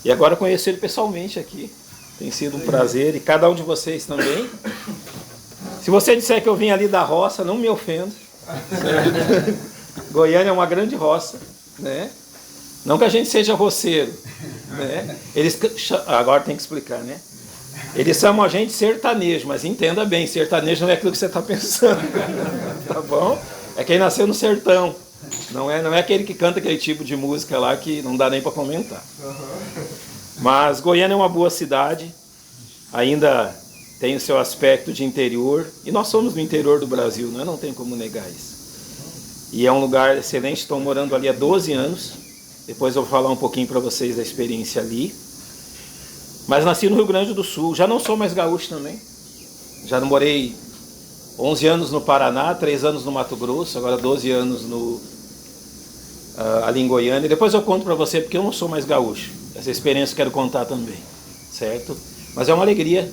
E agora conhecer ele pessoalmente aqui. Tem sido um prazer, e cada um de vocês também. Se você disser que eu vim ali da roça, não me ofenda. Goiânia é uma grande roça, né? Não que a gente seja roceiro, né? Agora tem que explicar, né? Eles chamam a gente sertanejo, mas entenda bem, sertanejo não é aquilo que você está pensando, tá bom? É quem nasceu no sertão, não é aquele que canta aquele tipo de música lá que não dá nem para comentar. Mas Goiânia é uma boa cidade, ainda tem o seu aspecto de interior, e nós somos no interior do Brasil, né? Não tem como negar isso. E é um lugar excelente, estou morando ali há 12 anos, depois eu vou falar um pouquinho para vocês da experiência ali. Mas nasci no Rio Grande do Sul, já não sou mais gaúcho também. Já morei 11 anos no Paraná, 3 anos no Mato Grosso, agora 12 anos ali em Goiânia. Depois eu conto para você porque eu não sou mais gaúcho. Essa experiência eu quero contar também, certo? Mas é uma alegria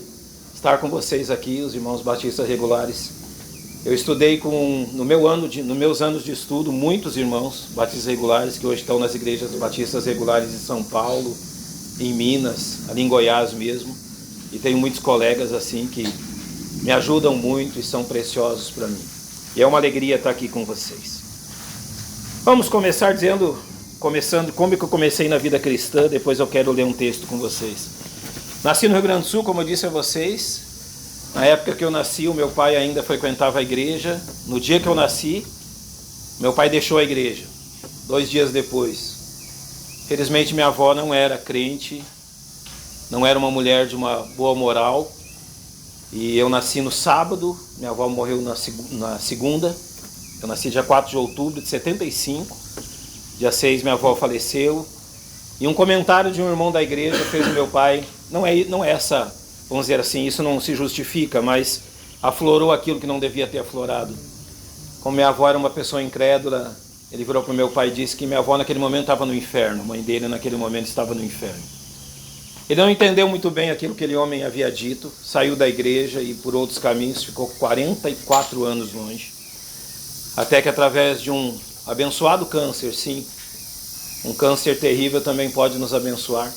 estar com vocês aqui, os irmãos batistas regulares. Eu estudei nos meus anos de estudo, muitos irmãos batistas regulares que hoje estão nas igrejas batistas regulares em São Paulo, em Minas, ali em Goiás mesmo. E tenho muitos colegas assim que me ajudam muito e são preciosos para mim. E é uma alegria estar aqui com vocês. Vamos começar começando como que eu comecei na vida cristã, depois eu quero ler um texto com vocês. Nasci no Rio Grande do Sul, como eu disse a vocês. Na época que eu nasci, o meu pai ainda frequentava a igreja. No dia que eu nasci, meu pai deixou a igreja, 2 dias depois. Felizmente minha avó não era crente, não era uma mulher de uma boa moral. E eu nasci no sábado, minha avó morreu na segunda. Eu nasci dia 4 de outubro de 75. Dia 6 minha avó faleceu. E um comentário de um irmão da igreja fez o meu pai, não é essa, vamos dizer assim, isso não se justifica, mas aflorou aquilo que não devia ter aflorado. Como minha avó era uma pessoa incrédula, ele virou para o meu pai e disse que minha avó naquele momento estava no inferno, a mãe dele naquele momento estava no inferno. Ele não entendeu muito bem aquilo que aquele homem havia dito, saiu da igreja e por outros caminhos ficou 44 anos longe. Até que através de um abençoado câncer, sim, um câncer terrível também pode nos abençoar.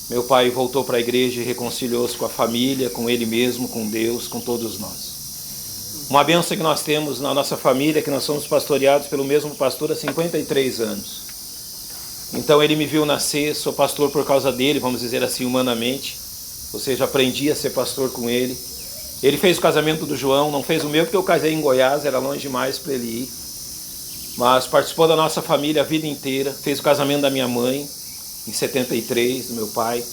Meu pai voltou para a igreja e reconciliou-se com a família, com ele mesmo, com Deus, com todos nós. Uma bênção que nós temos na nossa família, que nós somos pastoreados pelo mesmo pastor há 53 anos. Então ele me viu nascer, sou pastor por causa dele, vamos dizer assim, humanamente. Ou seja, aprendi a ser pastor com ele. Ele fez o casamento do João, não fez o meu porque eu casei em Goiás, era longe demais para ele ir. Mas participou da nossa família a vida inteira, fez o casamento da minha mãe, em 73, do meu pai.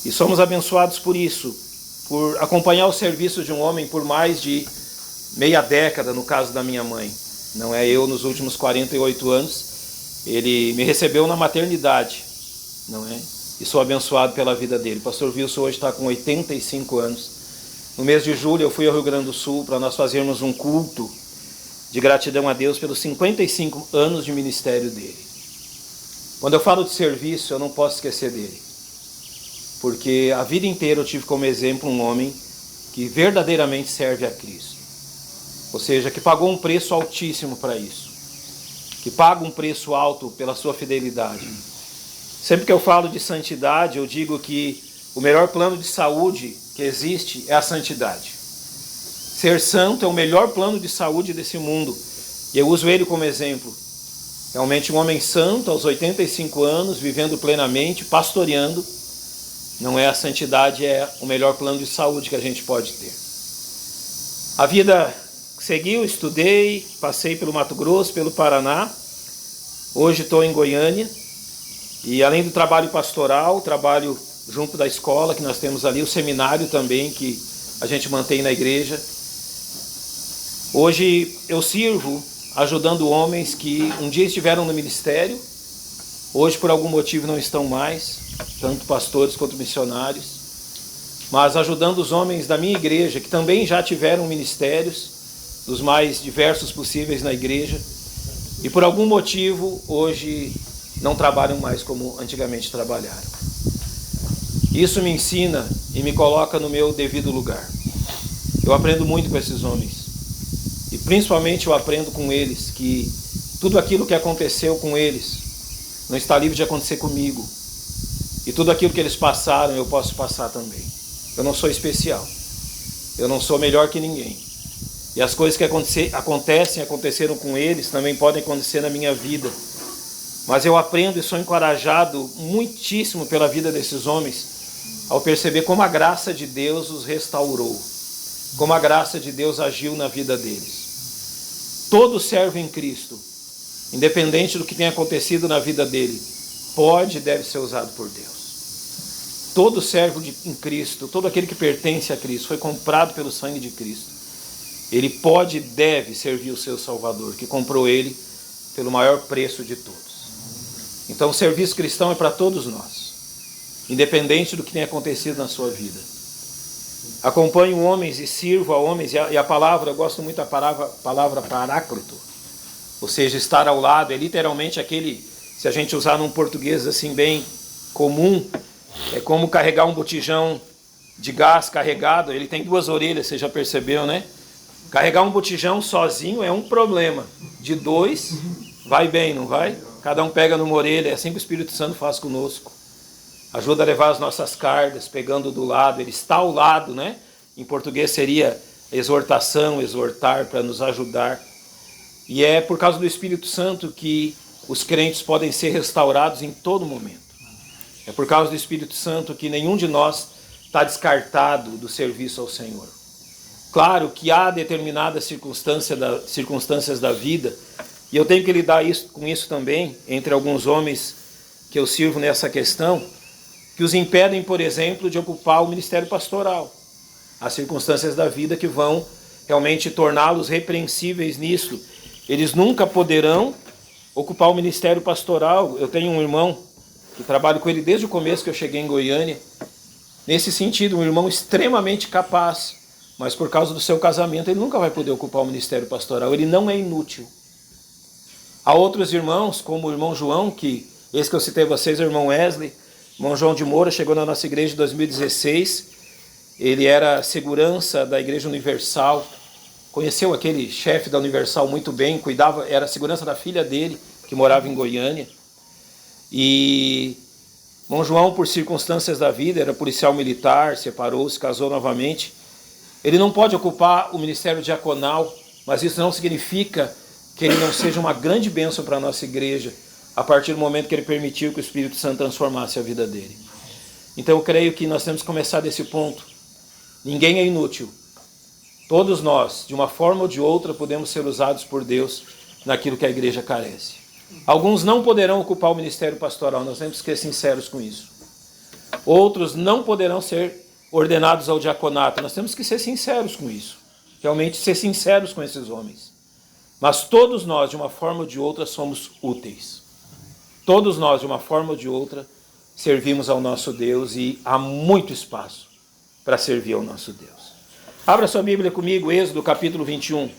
E somos abençoados por isso, por acompanhar o serviço de um homem por mais de meia década, no caso da minha mãe. Não é eu nos últimos 48 anos, ele me recebeu na maternidade, não é? E sou abençoado pela vida dele. O pastor Wilson hoje está com 85 anos. No mês de julho eu fui ao Rio Grande do Sul para nós fazermos um culto de gratidão a Deus pelos 55 anos de ministério dele. Quando eu falo de serviço, eu não posso esquecer dele. Porque a vida inteira eu tive como exemplo um homem que verdadeiramente serve a Cristo. Ou seja, que pagou um preço altíssimo para isso. Que paga um preço alto pela sua fidelidade. Sempre que eu falo de santidade, eu digo que o melhor plano de saúde que existe é a santidade. Ser santo é o melhor plano de saúde desse mundo. E eu uso ele como exemplo. Realmente um homem santo, aos 85 anos, vivendo plenamente, pastoreando. Não é a santidade, é o melhor plano de saúde que a gente pode ter. A vida seguiu, estudei, passei pelo Mato Grosso, pelo Paraná. Hoje estou em Goiânia. E além do trabalho pastoral, trabalho junto da escola que nós temos ali, o seminário também que a gente mantém na igreja. Hoje eu sirvo ajudando homens que um dia estiveram no ministério, hoje por algum motivo não estão mais, tanto pastores quanto missionários, mas ajudando os homens da minha igreja, que também já tiveram ministérios, dos mais diversos possíveis na igreja, e por algum motivo hoje não trabalham mais como antigamente trabalharam. Isso me ensina e me coloca no meu devido lugar. Eu aprendo muito com esses homens. E principalmente eu aprendo com eles que tudo aquilo que aconteceu com eles não está livre de acontecer comigo. E tudo aquilo que eles passaram, eu posso passar também. Eu não sou especial. Eu não sou melhor que ninguém. E as coisas que aconteceram com eles também podem acontecer na minha vida. Mas eu aprendo e sou encorajado muitíssimo pela vida desses homens ao perceber como a graça de Deus os restaurou. Como a graça de Deus agiu na vida deles. Todo servo em Cristo, independente do que tenha acontecido na vida dele, pode e deve ser usado por Deus. Todo servo em Cristo, todo aquele que pertence a Cristo, foi comprado pelo sangue de Cristo. Ele pode e deve servir o seu Salvador, que comprou ele pelo maior preço de todos. Então o serviço cristão é para todos nós, independente do que tenha acontecido na sua vida. Acompanho homens e sirvo a homens, e a palavra, eu gosto muito da palavra paráclito, ou seja, estar ao lado, é literalmente aquele, se a gente usar num português assim bem comum, é como carregar um botijão de gás carregado. Ele tem 2 orelhas, você já percebeu, né? Carregar um botijão sozinho é um problema. De 2, vai bem, não vai? Cada um pega numa orelha, é assim que o Espírito Santo faz conosco. Ajuda a levar as nossas cargas, pegando do lado. Ele está ao lado, né? Em português seria exortação, exortar, para nos ajudar. E é por causa do Espírito Santo que os crentes podem ser restaurados em todo momento. É por causa do Espírito Santo que nenhum de nós está descartado do serviço ao Senhor. Claro que há determinadas circunstâncias da vida, e eu tenho que lidar com isso também, entre alguns homens que eu sirvo nessa questão, que os impedem, por exemplo, de ocupar o ministério pastoral. Há circunstâncias da vida que vão realmente torná-los repreensíveis nisso. Eles nunca poderão ocupar o ministério pastoral. Eu tenho um irmão que trabalho com ele desde o começo que eu cheguei em Goiânia. Nesse sentido, um irmão extremamente capaz, mas por causa do seu casamento ele nunca vai poder ocupar o ministério pastoral. Ele não é inútil. Há outros irmãos, como o irmão João, esse que eu citei a vocês é o irmão Wesley. O irmão João de Moura chegou na nossa igreja em 2016. Ele era segurança da Igreja Universal. Conheceu aquele chefe da Universal muito bem, era a segurança da filha dele, que morava em Goiânia. E irmão João, por circunstâncias da vida, era policial militar, separou-se, casou novamente. Ele não pode ocupar o ministério diaconal, mas isso não significa que ele não seja uma grande bênção para a nossa igreja, a partir do momento que ele permitiu que o Espírito Santo transformasse a vida dele. Então eu creio que nós temos que começar desse ponto. Ninguém é inútil. Todos nós, de uma forma ou de outra, podemos ser usados por Deus naquilo que a igreja carece. Alguns não poderão ocupar o ministério pastoral, nós temos que ser sinceros com isso. Outros não poderão ser ordenados ao diaconato, nós temos que ser sinceros com isso. Realmente ser sinceros com esses homens. Mas todos nós, de uma forma ou de outra, somos úteis. Todos nós, de uma forma ou de outra, servimos ao nosso Deus e há muito espaço para servir ao nosso Deus. Abra sua Bíblia comigo, Êxodo capítulo 21,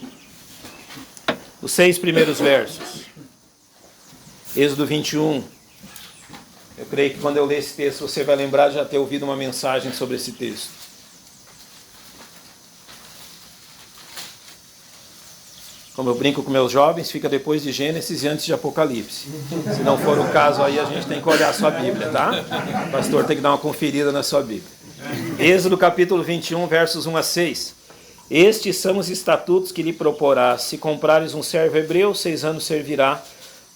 os 6 primeiros versos. Êxodo 21. Eu creio que quando eu ler esse texto você vai lembrar de já ter ouvido uma mensagem sobre esse texto. Como eu brinco com meus jovens, fica depois de Gênesis e antes de Apocalipse. Se não for o caso aí, a gente tem que olhar a sua Bíblia, tá? O pastor tem que dar uma conferida na sua Bíblia. Êxodo capítulo 21, versos 1 a 6. Estes são os estatutos que lhe proporás. Se comprares um servo hebreu, 6 anos servirá,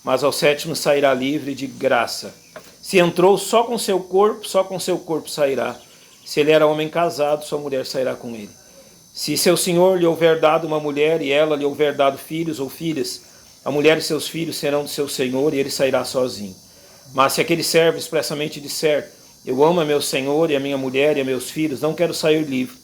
mas ao 7º sairá livre de graça. Se entrou só com seu corpo sairá. Se ele era homem casado, sua mulher sairá com ele. Se seu senhor lhe houver dado uma mulher e ela lhe houver dado filhos ou filhas, a mulher e seus filhos serão do seu senhor e ele sairá sozinho. Mas se aquele servo expressamente disser, eu amo a meu senhor e a minha mulher e a meus filhos, não quero sair livre.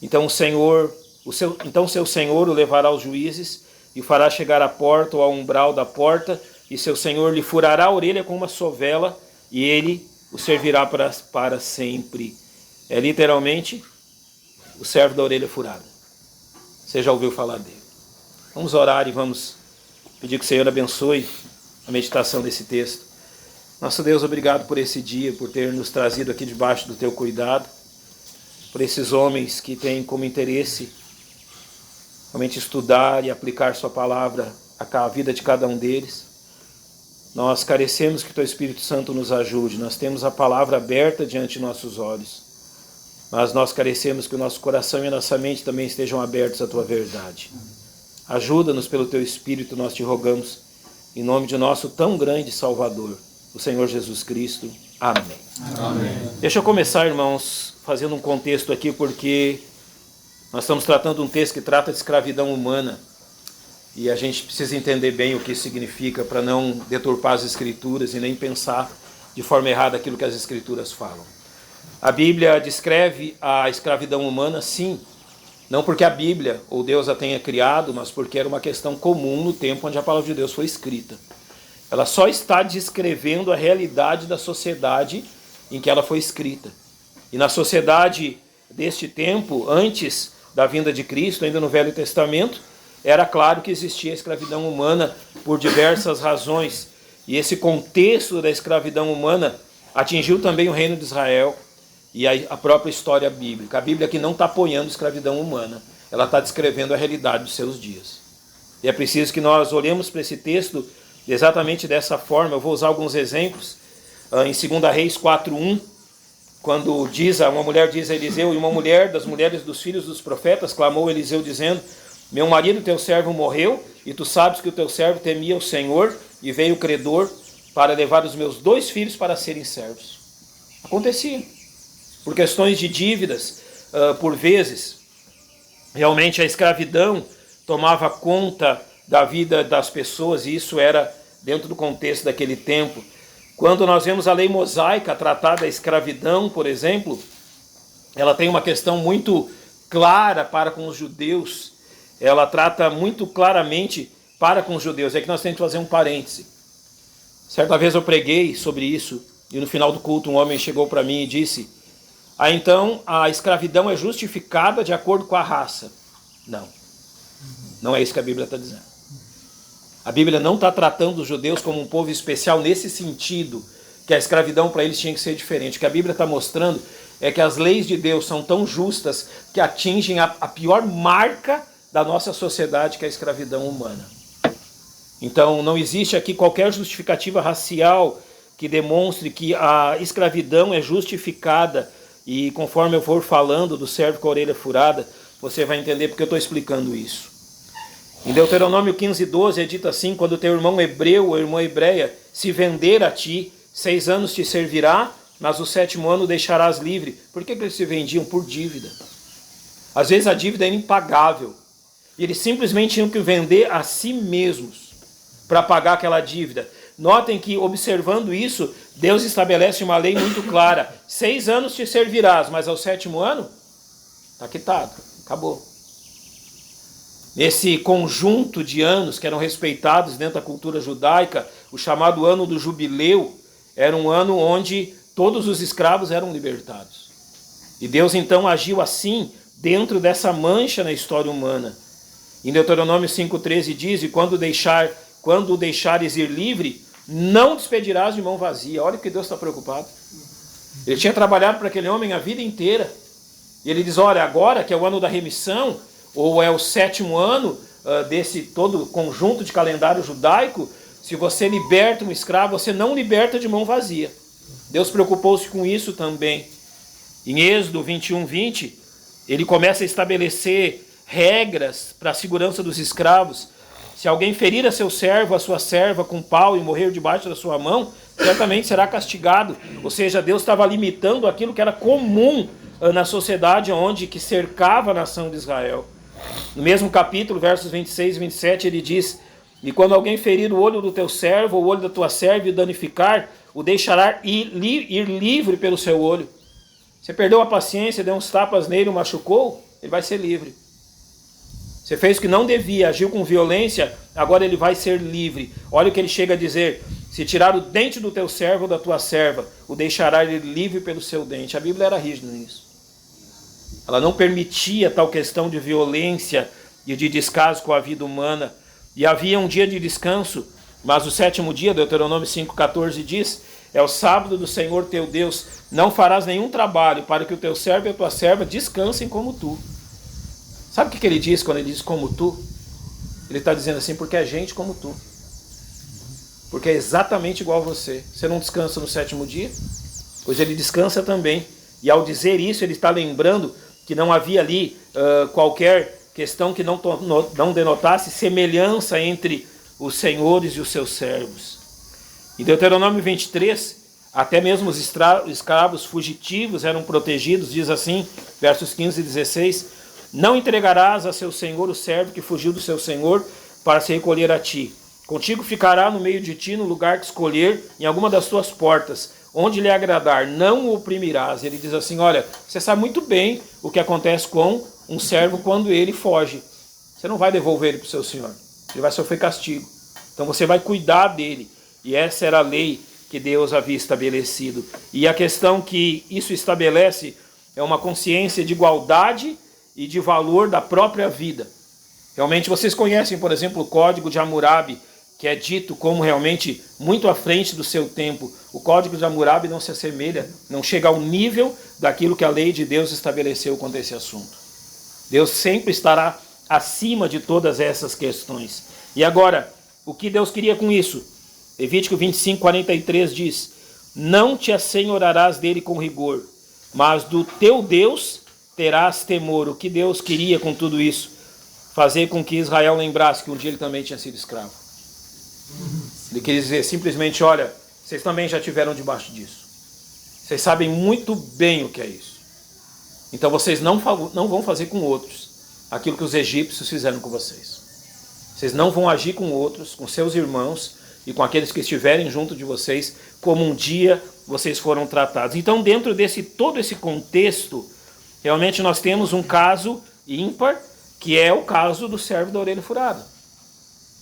Então seu senhor o levará aos juízes e o fará chegar à porta ou ao umbral da porta, e seu senhor lhe furará a orelha com uma sovela e ele o servirá para sempre. É literalmente o servo da orelha furada. Você já ouviu falar dele. Vamos orar e vamos pedir que o Senhor abençoe a meditação desse texto. Nosso Deus, obrigado por esse dia, por ter nos trazido aqui debaixo do teu cuidado, por esses homens que têm como interesse realmente estudar e aplicar sua palavra à vida de cada um deles. nós carecemos que Teu Espírito Santo nos ajude. Nós temos a palavra aberta diante de nossos olhos, mas nós carecemos que o nosso coração e a nossa mente também estejam abertos à Tua verdade. Ajuda-nos pelo Teu Espírito, nós te rogamos, em nome de nosso tão grande Salvador, o Senhor Jesus Cristo. Amém. Amém. Deixa eu começar, irmãos, fazendo um contexto aqui, porque nós estamos tratando um texto que trata de escravidão humana, e a gente precisa entender bem o que isso significa para não deturpar as Escrituras e nem pensar de forma errada aquilo que as Escrituras falam. A Bíblia descreve a escravidão humana, sim, não porque a Bíblia ou Deus a tenha criado, mas porque era uma questão comum no tempo onde a palavra de Deus foi escrita. Ela só está descrevendo a realidade da sociedade em que ela foi escrita. E na sociedade deste tempo, antes da vinda de Cristo, ainda no Velho Testamento, era claro que existia a escravidão humana por diversas razões. E esse contexto da escravidão humana atingiu também o reino de Israel e a própria história bíblica. A Bíblia aqui não está apoiando a escravidão humana, ela está descrevendo a realidade dos seus dias. E é preciso que nós olhemos para esse texto exatamente dessa forma. Eu vou usar alguns exemplos. Em 2 Reis 4:1, quando uma mulher diz a Eliseu, e uma mulher das mulheres dos filhos dos profetas clamou a Eliseu dizendo: meu marido, teu servo, morreu, e tu sabes que o teu servo temia o Senhor, e veio o credor para levar os meus 2 filhos para serem servos. Acontecia. Por questões de dívidas, por vezes, realmente a escravidão tomava conta da vida das pessoas, e isso era dentro do contexto daquele tempo. Quando nós vemos a lei mosaica tratar da escravidão, por exemplo, ela tem uma questão muito clara para com os judeus. Ela trata muito claramente para com os judeus. É que nós temos que fazer um parêntese. Certa vez eu preguei sobre isso, e no final do culto um homem chegou para mim e disse: então a escravidão é justificada de acordo com a raça. Não. Não é isso que a Bíblia está dizendo. A Bíblia não está tratando os judeus como um povo especial nesse sentido, que a escravidão para eles tinha que ser diferente. O que a Bíblia está mostrando é que as leis de Deus são tão justas que atingem a pior marca da nossa sociedade, que é a escravidão humana. Então não existe aqui qualquer justificativa racial que demonstre que a escravidão é justificada, e conforme eu for falando do servo com a orelha furada, você vai entender porque eu estou explicando isso. Em Deuteronômio 15:12 é dito assim: quando teu irmão hebreu ou irmã hebreia se vender a ti, 6 anos te servirá, mas o 7º ano deixarás livre. Por que eles se vendiam? Por dívida. Às vezes a dívida era impagável, e eles simplesmente tinham que vender a si mesmos para pagar aquela dívida. Notem que, observando isso, Deus estabelece uma lei muito clara: 6 anos te servirás, mas ao 7º ano, está quitado, acabou. Nesse conjunto de anos que eram respeitados dentro da cultura judaica, o chamado ano do jubileu era um ano onde todos os escravos eram libertados. E Deus então agiu assim dentro dessa mancha na história humana. Em Deuteronômio 5:13 diz: e quando o deixares ir livre, não despedirás de mão vazia. Olha o que Deus está preocupado. Ele tinha trabalhado para aquele homem a vida inteira. E ele diz: olha, agora que é o ano da remissão, ou é o 7º ano desse todo conjunto de calendário judaico, se você liberta um escravo, você não liberta de mão vazia. Deus preocupou-se com isso também. Em Êxodo 21:20, ele começa a estabelecer regras para a segurança dos escravos. Se alguém ferir a seu servo, a sua serva com pau e morrer debaixo da sua mão, certamente será castigado. Ou seja, Deus estava limitando aquilo que era comum na sociedade que cercava a nação de Israel. No mesmo capítulo, versos 26 e 27, ele diz: e quando alguém ferir o olho do teu servo ou o olho da tua serva e o danificar, o deixará ir livre pelo seu olho. Você perdeu a paciência, deu uns tapas nele, o machucou, ele vai ser livre. Você fez o que não devia, agiu com violência, agora ele vai ser livre. Olha o que ele chega a dizer: se tirar o dente do teu servo ou da tua serva, o deixará ir livre pelo seu dente. A Bíblia era rígida nisso. Ela não permitia tal questão de violência e de descaso com a vida humana. E havia um dia de descanso, mas o 7º dia, Deuteronômio 5,14 diz: é o sábado do Senhor teu Deus, não farás nenhum trabalho, para que o teu servo e a tua serva descansem como tu. Sabe o que ele diz quando ele diz como tu? Ele está dizendo assim: porque é gente como tu. porque é exatamente igual a você. Você não descansa no sétimo dia? Pois ele descansa também. E ao dizer isso, ele está lembrando que não havia ali qualquer questão que não denotasse semelhança entre os senhores e os seus servos. Em Deuteronômio 23, até mesmo os escravos fugitivos eram protegidos, diz assim, versos 15 e 16, não entregarás a seu senhor o servo que fugiu do seu senhor para se recolher a ti. Contigo ficará no meio de ti, no lugar que escolher, em alguma das tuas portas, onde lhe agradar, não o oprimirás. Ele diz assim, olha, você sabe muito bem o que acontece com um servo quando ele foge. Você não vai devolver ele para o seu senhor, ele vai sofrer castigo. Então você vai cuidar dele. E essa era a lei que Deus havia estabelecido. E a questão que isso estabelece é uma consciência de igualdade e de valor da própria vida. Realmente vocês conhecem, por exemplo, o Código de Hammurabi, que é dito como realmente muito à frente do seu tempo. O Código de Hammurabi não se assemelha, não chega ao nível daquilo que a lei de Deus estabeleceu quanto a esse assunto. Deus sempre estará acima de todas essas questões. E agora, o que Deus queria com isso? Levítico 25:43 diz, não te assenhorarás dele com rigor, mas do teu Deus terás temor. O que Deus queria com tudo isso? Fazer com que Israel lembrasse que um dia ele também tinha sido escravo. Ele queria dizer simplesmente, olha, vocês também já tiveram debaixo disso. Vocês sabem muito bem o que é isso. Então vocês não vão fazer com outros aquilo que os egípcios fizeram com vocês. Vocês não vão agir com outros, com seus irmãos e com aqueles que estiverem junto de vocês, como um dia vocês foram tratados. Então, dentro desse todo esse contexto, realmente nós temos um caso ímpar, que é o caso do servo da orelha furada.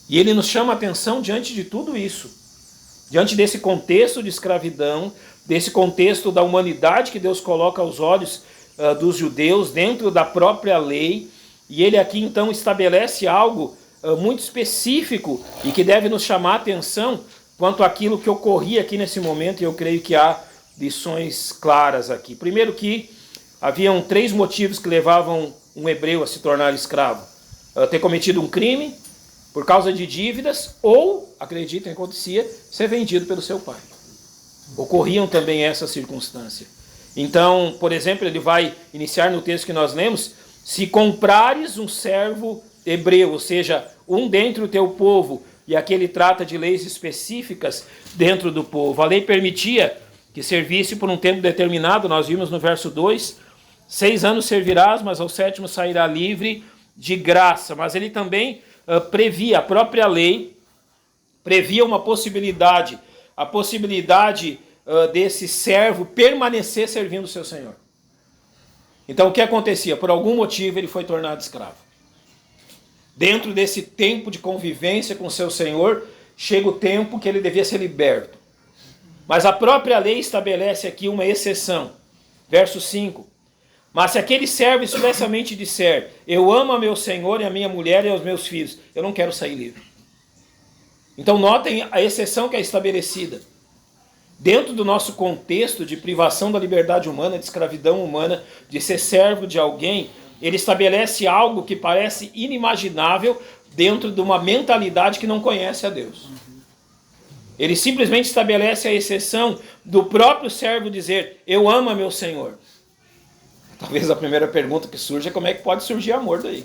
E ele nos chama a atenção diante de tudo isso, diante desse contexto de escravidão, desse contexto da humanidade que Deus coloca aos olhos dos judeus, dentro da própria lei, e ele aqui então estabelece algo muito específico e que deve nos chamar a atenção quanto àquilo que ocorria aqui nesse momento, e eu creio que há lições claras aqui. Primeiro que haviam 3 motivos que levavam um hebreu a se tornar escravo. Ter cometido um crime, por causa de dívidas, ou, acreditem, acontecia, ser vendido pelo seu pai. Ocorriam também essa circunstância. Então, por exemplo, ele vai iniciar no texto que nós lemos, se comprares um servo hebreu, ou seja, um dentro do teu povo, e aqui ele trata de leis específicas dentro do povo. A lei permitia que servisse por um tempo determinado, nós vimos no verso 2, 6 anos servirás, mas ao 7º sairá livre de graça. Mas ele também previa, a própria lei previa uma possibilidade, a possibilidade desse servo permanecer servindo o seu senhor. Então o que acontecia? Por algum motivo ele foi tornado escravo. Dentro desse tempo de convivência com o seu senhor, chega o tempo que ele devia ser liberto. Mas a própria lei estabelece aqui uma exceção. Verso 5. Mas se aquele servo expressamente disser, eu amo a meu senhor e a minha mulher e aos meus filhos, eu não quero sair livre. Então notem a exceção que é estabelecida. Dentro do nosso contexto de privação da liberdade humana, de escravidão humana, de ser servo de alguém, ele estabelece algo que parece inimaginável dentro de uma mentalidade que não conhece a Deus. Ele simplesmente estabelece a exceção do próprio servo dizer, eu amo a meu senhor. Talvez a primeira pergunta que surge é como é que pode surgir amor daí?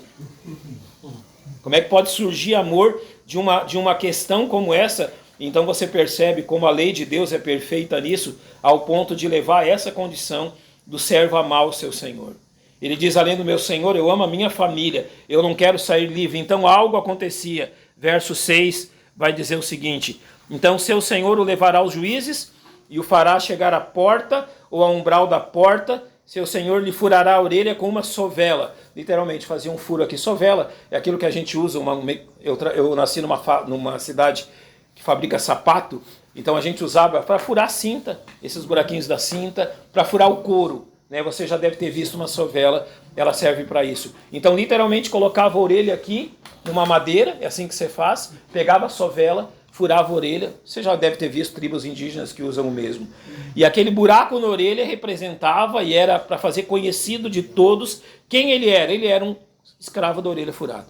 Como é que pode surgir amor de uma questão como essa? Então você percebe como a lei de Deus é perfeita nisso, ao ponto de levar a essa condição do servo amar o seu senhor. Ele diz, além do meu senhor, eu amo a minha família, eu não quero sair livre. Então algo acontecia. Verso 6 vai dizer o seguinte, então seu senhor o levará aos juízes e o fará chegar à porta ou ao umbral da porta, seu senhor lhe furará a orelha com uma sovela. Literalmente fazia um furo aqui. Sovela é aquilo que a gente usa, eu nasci numa cidade que fabrica sapato, então a gente usava para furar cinta, esses buraquinhos da cinta, para furar o couro. Você já deve ter visto uma sovela, ela serve para isso. Então, literalmente, colocava a orelha aqui, numa madeira, é assim que você faz, pegava a sovela, furava a orelha, você já deve ter visto tribos indígenas que usam o mesmo. E aquele buraco na orelha representava, e era para fazer conhecido de todos, quem ele era. Ele era um escravo da orelha furada.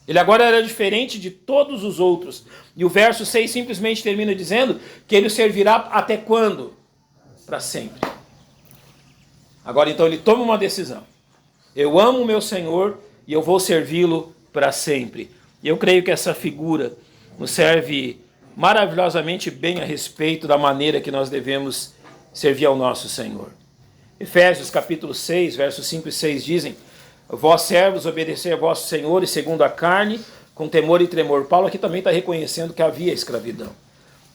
Ele agora era diferente de todos os outros. E o verso 6 simplesmente termina dizendo que ele o servirá até quando? Para sempre. Agora então ele toma uma decisão. Eu amo o meu Senhor e eu vou servi-lo para sempre. E eu creio que essa figura nos serve maravilhosamente bem a respeito da maneira que nós devemos servir ao nosso Senhor. Efésios capítulo 6, versos 5 e 6 dizem: vós servos, obedecei a vossos senhores segundo a carne, com temor e tremor. Paulo aqui também está reconhecendo que havia escravidão.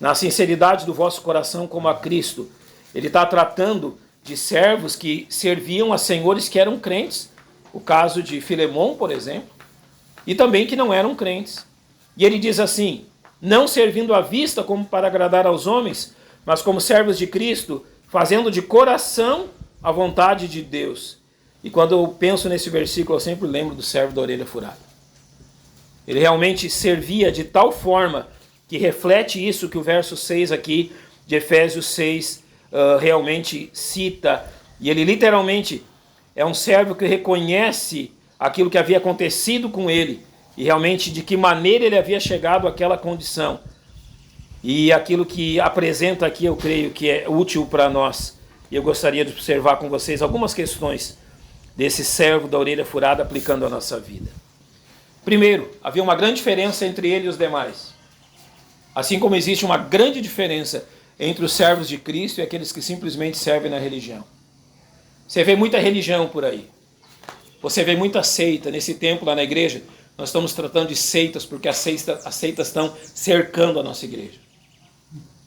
Na sinceridade do vosso coração como a Cristo. Ele está tratando de servos que serviam a senhores que eram crentes. O caso de Filemon, por exemplo. E também que não eram crentes. E ele diz assim: não servindo à vista como para agradar aos homens, mas como servos de Cristo, fazendo de coração a vontade de Deus. E quando eu penso nesse versículo, eu sempre lembro do servo da orelha furada. Ele realmente servia de tal forma que reflete isso que o verso 6 aqui de Efésios 6 realmente cita. E ele literalmente é um servo que reconhece aquilo que havia acontecido com ele e realmente de que maneira ele havia chegado àquela condição. E aquilo que apresenta aqui, eu creio que é útil para nós. E eu gostaria de observar com vocês algumas questões desse servo da orelha furada aplicando a nossa vida. Primeiro, havia uma grande diferença entre ele e os demais. Assim como existe uma grande diferença entre os servos de Cristo e aqueles que simplesmente servem na religião. Você vê muita religião por aí. Você vê muita seita. Nesse tempo lá na igreja, nós estamos tratando de seitas porque as seitas estão cercando a nossa igreja.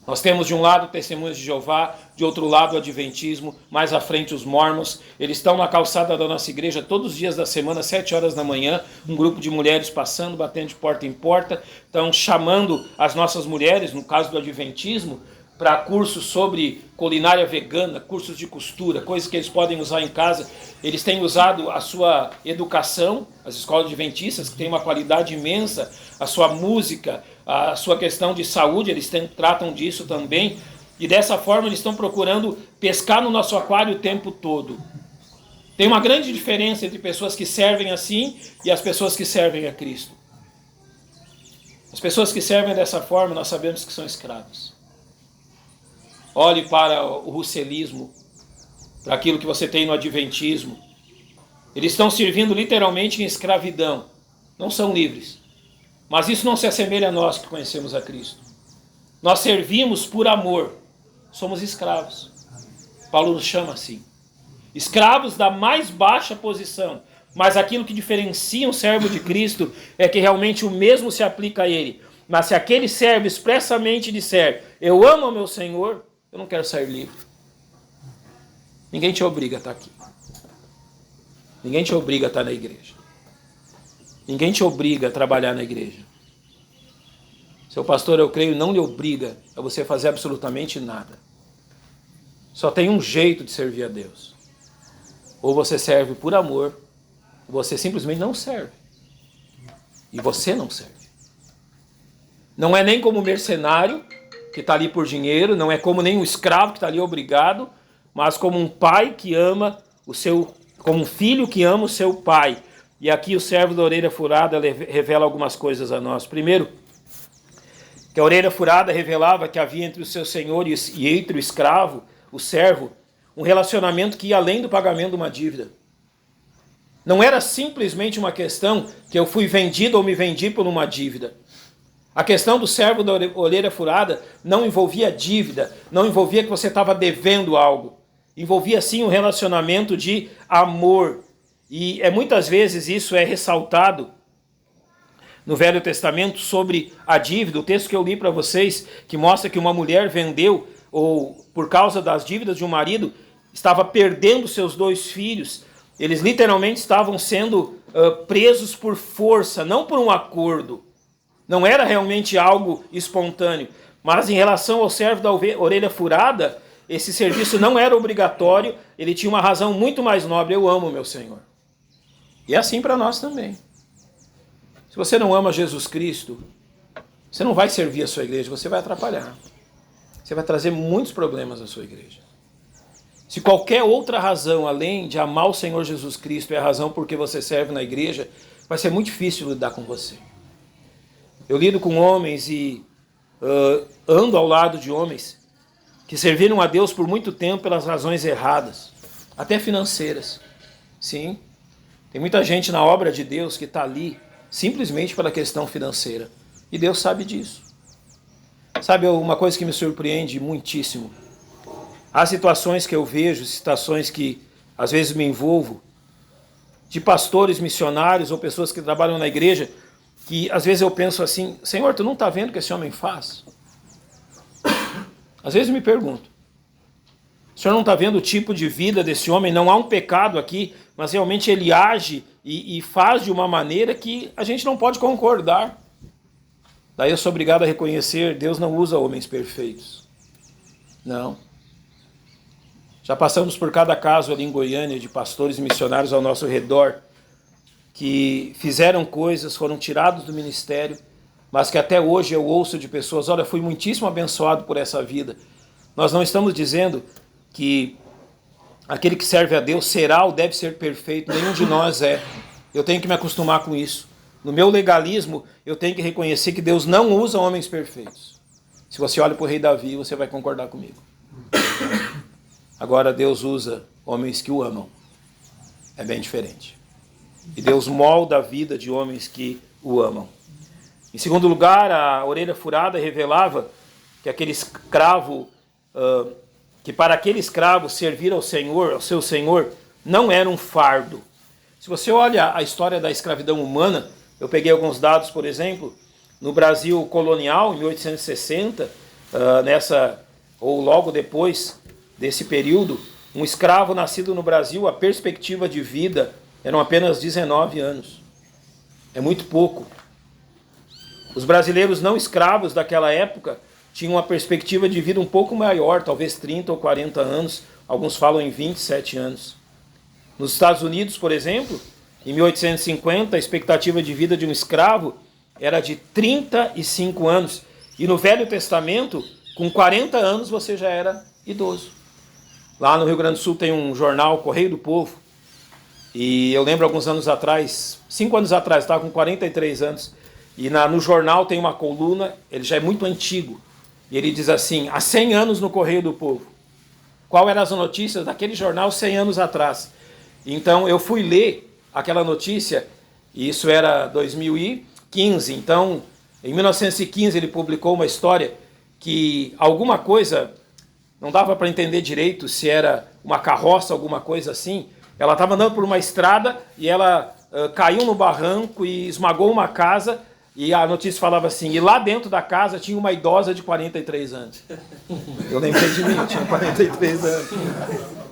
Nós temos de um lado testemunhas de Jeová, de outro lado o adventismo, mais à frente os mormons. Eles estão na calçada da nossa igreja todos os dias da semana, 7 horas da manhã, um grupo de mulheres passando, batendo de porta em porta, estão chamando as nossas mulheres, no caso do adventismo, para cursos sobre culinária vegana, cursos de costura, coisas que eles podem usar em casa. Eles têm usado a sua educação, as escolas adventistas, que têm uma qualidade imensa, a sua música, a sua questão de saúde, eles tratam disso também. E dessa forma eles estão procurando pescar no nosso aquário o tempo todo. Tem uma grande diferença entre pessoas que servem assim e as pessoas que servem a Cristo. As pessoas que servem dessa forma, nós sabemos que são escravos. Olhe para o russelismo, para aquilo que você tem no adventismo. Eles estão servindo literalmente em escravidão. Não são livres. Mas isso não se assemelha a nós que conhecemos a Cristo. Nós servimos por amor. Somos escravos. Paulo nos chama assim. Escravos da mais baixa posição. Mas aquilo que diferencia um servo de Cristo é que realmente o mesmo se aplica a ele. Mas se aquele servo expressamente disser: eu amo ao meu Senhor, eu não quero sair livre. Ninguém te obriga a estar aqui. Ninguém te obriga a estar na igreja. Ninguém te obriga a trabalhar na igreja. Seu pastor, eu creio, não lhe obriga a você fazer absolutamente nada. Só tem um jeito de servir a Deus. Ou você serve por amor, ou você simplesmente não serve. E você não serve. Não é nem como mercenário, que está ali por dinheiro, não é como nem um escravo que está ali obrigado, mas como um pai que ama como um filho que ama o seu pai. E aqui o servo da orelha furada revela algumas coisas a nós. Primeiro, que a orelha furada revelava que havia entre o seu senhor e entre o escravo, o servo, um relacionamento que ia além do pagamento de uma dívida. Não era simplesmente uma questão que eu fui vendido ou me vendi por uma dívida. A questão do servo da orelha furada não envolvia dívida, não envolvia que você estava devendo algo. Envolvia sim um relacionamento de amor. E muitas vezes isso é ressaltado no Velho Testamento sobre a dívida. O texto que eu li para vocês, que mostra que uma mulher vendeu, ou por causa das dívidas de um marido, estava perdendo seus 2 filhos. Eles literalmente estavam sendo presos por força, não por um acordo. Não era realmente algo espontâneo. Mas em relação ao servo da orelha furada, esse serviço não era obrigatório, ele tinha uma razão muito mais nobre: eu amo o meu Senhor. E é assim para nós também. Se você não ama Jesus Cristo, você não vai servir a sua igreja, você vai atrapalhar. Você vai trazer muitos problemas à sua igreja. Se qualquer outra razão, além de amar o Senhor Jesus Cristo, é a razão porque você serve na igreja, vai ser muito difícil lidar com você. Eu lido com homens e ando ao lado de homens que serviram a Deus por muito tempo pelas razões erradas, até financeiras. Sim, tem muita gente na obra de Deus que está ali simplesmente pela questão financeira. E Deus sabe disso. Sabe uma coisa que me surpreende muitíssimo? Há situações que eu vejo, situações que às vezes me envolvo, de pastores, missionários ou pessoas que trabalham na igreja, que às vezes eu penso assim, Senhor, tu não está vendo o que esse homem faz? Às vezes eu me pergunto, o Senhor não está vendo o tipo de vida desse homem? Não há um pecado aqui, mas realmente ele age e faz de uma maneira que a gente não pode concordar. Daí eu sou obrigado a reconhecer, Deus não usa homens perfeitos. Não. Já passamos por cada caso ali em Goiânia de pastores e missionários ao nosso redor que fizeram coisas, foram tirados do ministério, mas que até hoje eu ouço de pessoas, olha, fui muitíssimo abençoado por essa vida. Nós não estamos dizendo que aquele que serve a Deus será ou deve ser perfeito, nenhum de nós é. Eu tenho que me acostumar com isso. No meu legalismo, eu tenho que reconhecer que Deus não usa homens perfeitos. Se você olha para o rei Davi, você vai concordar comigo. Agora Deus usa homens que o amam. É bem diferente. E Deus molda a vida de homens que o amam. Em segundo lugar, a orelha furada revelava que aquele escravo, que para aquele escravo servir ao Senhor, ao seu Senhor, não era um fardo. Se você olha a história da escravidão humana, eu peguei alguns dados, por exemplo, no Brasil colonial, em 1860, ou logo depois desse período, um escravo nascido no Brasil, a perspectiva de vida eram apenas 19 anos. É muito pouco. Os brasileiros não escravos daquela época tinham uma perspectiva de vida um pouco maior, talvez 30 ou 40 anos, alguns falam em 27 anos. Nos Estados Unidos, por exemplo, em 1850, a expectativa de vida de um escravo era de 35 anos. E no Velho Testamento, com 40 anos você já era idoso. Lá no Rio Grande do Sul tem um jornal, Correio do Povo, e eu lembro alguns anos atrás, 5 anos atrás, estava com 43 anos, e no jornal tem uma coluna, ele já é muito antigo, e ele diz assim, há 100 anos no Correio do Povo. Qual eram as notícias daquele jornal 100 anos atrás? Então eu fui ler aquela notícia, e isso era 2015, então em 1915 ele publicou uma história que alguma coisa, não dava para entender direito se era uma carroça, alguma coisa assim, ela estava andando por uma estrada e ela caiu no barranco e esmagou uma casa, e a notícia falava assim, e lá dentro da casa tinha uma idosa de 43 anos. Eu lembrei de mim, eu tinha 43 anos.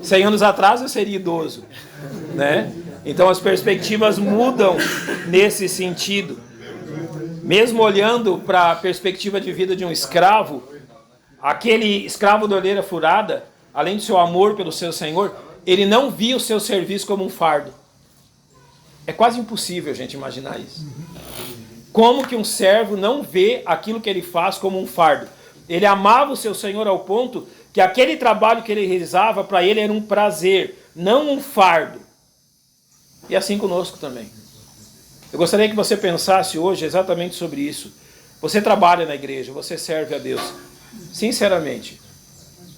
100 anos atrás eu seria idoso, né? Então as perspectivas mudam nesse sentido. Mesmo olhando para a perspectiva de vida de um escravo, aquele escravo da orelha furada, além do seu amor pelo seu Senhor, ele não via o seu serviço como um fardo. É quase impossível a gente imaginar isso. Como que um servo não vê aquilo que ele faz como um fardo? Ele amava o seu Senhor ao ponto que aquele trabalho que ele realizava para ele era um prazer, não um fardo. E assim conosco também. Eu gostaria que você pensasse hoje exatamente sobre isso. Você trabalha na igreja, você serve a Deus. Sinceramente,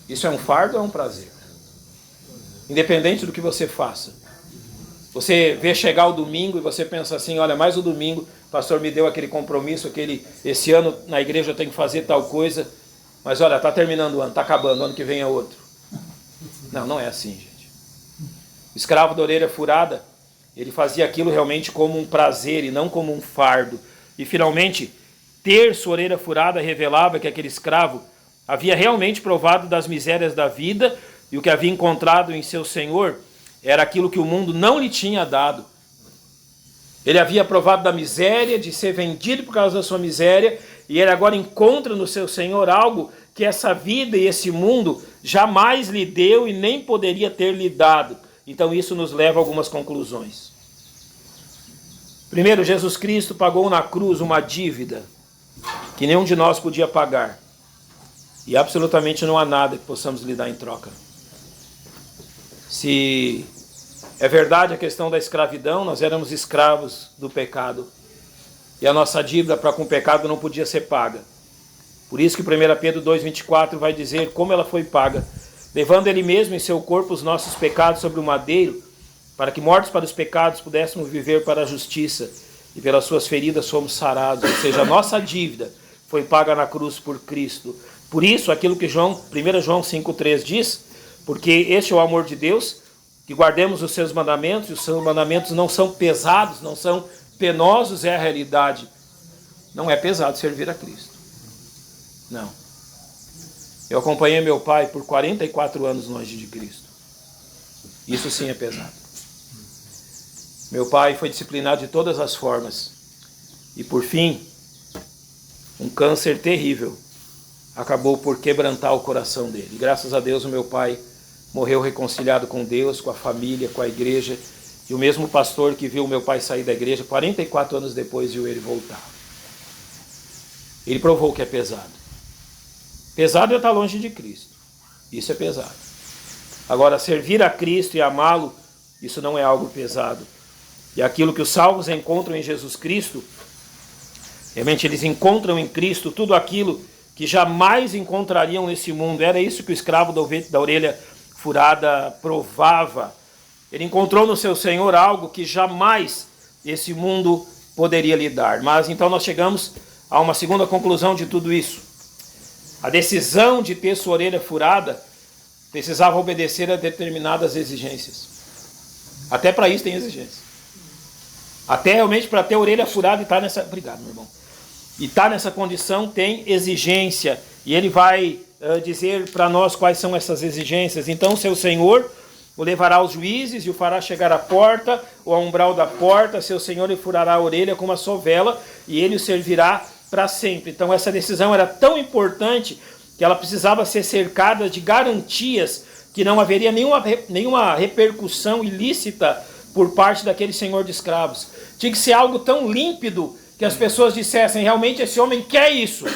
isso é um fardo ou é um prazer? Independente do que você faça. Você vê chegar o domingo e você pensa assim, olha, mais o domingo, o pastor me deu aquele compromisso, esse ano na igreja eu tenho que fazer tal coisa, mas olha, está terminando o ano, está acabando, ano que vem é outro. Não, não é assim, gente. O escravo da orelha furada, ele fazia aquilo realmente como um prazer e não como um fardo. E finalmente, ter sua orelha furada revelava que aquele escravo havia realmente provado das misérias da vida, e o que havia encontrado em seu Senhor era aquilo que o mundo não lhe tinha dado. Ele havia provado da miséria, de ser vendido por causa da sua miséria, e ele agora encontra no seu Senhor algo que essa vida e esse mundo jamais lhe deu e nem poderia ter lhe dado. Então isso nos leva a algumas conclusões. Primeiro, Jesus Cristo pagou na cruz uma dívida que nenhum de nós podia pagar. E absolutamente não há nada que possamos lhe dar em troca. Se É verdade a questão da escravidão, nós éramos escravos do pecado. E a nossa dívida para com o pecado não podia ser paga. Por isso que 1 Pedro 2,24 vai dizer como ela foi paga. Levando ele mesmo em seu corpo os nossos pecados sobre o madeiro, para que mortos para os pecados pudéssemos viver para a justiça. E pelas suas feridas fomos sarados. Ou seja, a nossa dívida foi paga na cruz por Cristo. Por isso, aquilo que 1 João 5,3 diz, porque este é o amor de Deus, que guardemos os seus mandamentos, e os seus mandamentos não são pesados, não são penosos, é a realidade. Não é pesado servir a Cristo. Não. Eu acompanhei meu pai por 44 anos longe de Cristo. Isso sim é pesado. Meu pai foi disciplinado de todas as formas. E por fim, um câncer terrível acabou por quebrantar o coração dele. E graças a Deus o meu pai morreu reconciliado com Deus, com a família, com a igreja. E o mesmo pastor que viu meu pai sair da igreja, 44 anos depois viu ele voltar. Ele provou que é pesado. Pesado é estar longe de Cristo. Isso é pesado. Agora, servir a Cristo e amá-lo, isso não é algo pesado. E aquilo que os salvos encontram em Jesus Cristo, realmente eles encontram em Cristo tudo aquilo que jamais encontrariam nesse mundo. Era isso que o escravo da orelha furada provava. Ele encontrou no seu Senhor algo que jamais esse mundo poderia lhe dar. Mas então nós chegamos a uma segunda conclusão de tudo isso. A decisão de ter sua orelha furada precisava obedecer a determinadas exigências. Até para isso tem exigência. Até realmente para ter a orelha furada e estar nessa... Obrigado, meu irmão. E estar nessa condição tem exigência. E ele vai dizer para nós quais são essas exigências. Então, seu Senhor o levará aos juízes e o fará chegar à porta, ou ao umbral da porta. Seu Senhor lhe furará a orelha com uma sovela e ele o servirá para sempre. Então, essa decisão era tão importante que ela precisava ser cercada de garantias que não haveria nenhuma repercussão ilícita por parte daquele senhor de escravos. Tinha que ser algo tão límpido que as pessoas dissessem, realmente esse homem quer isso.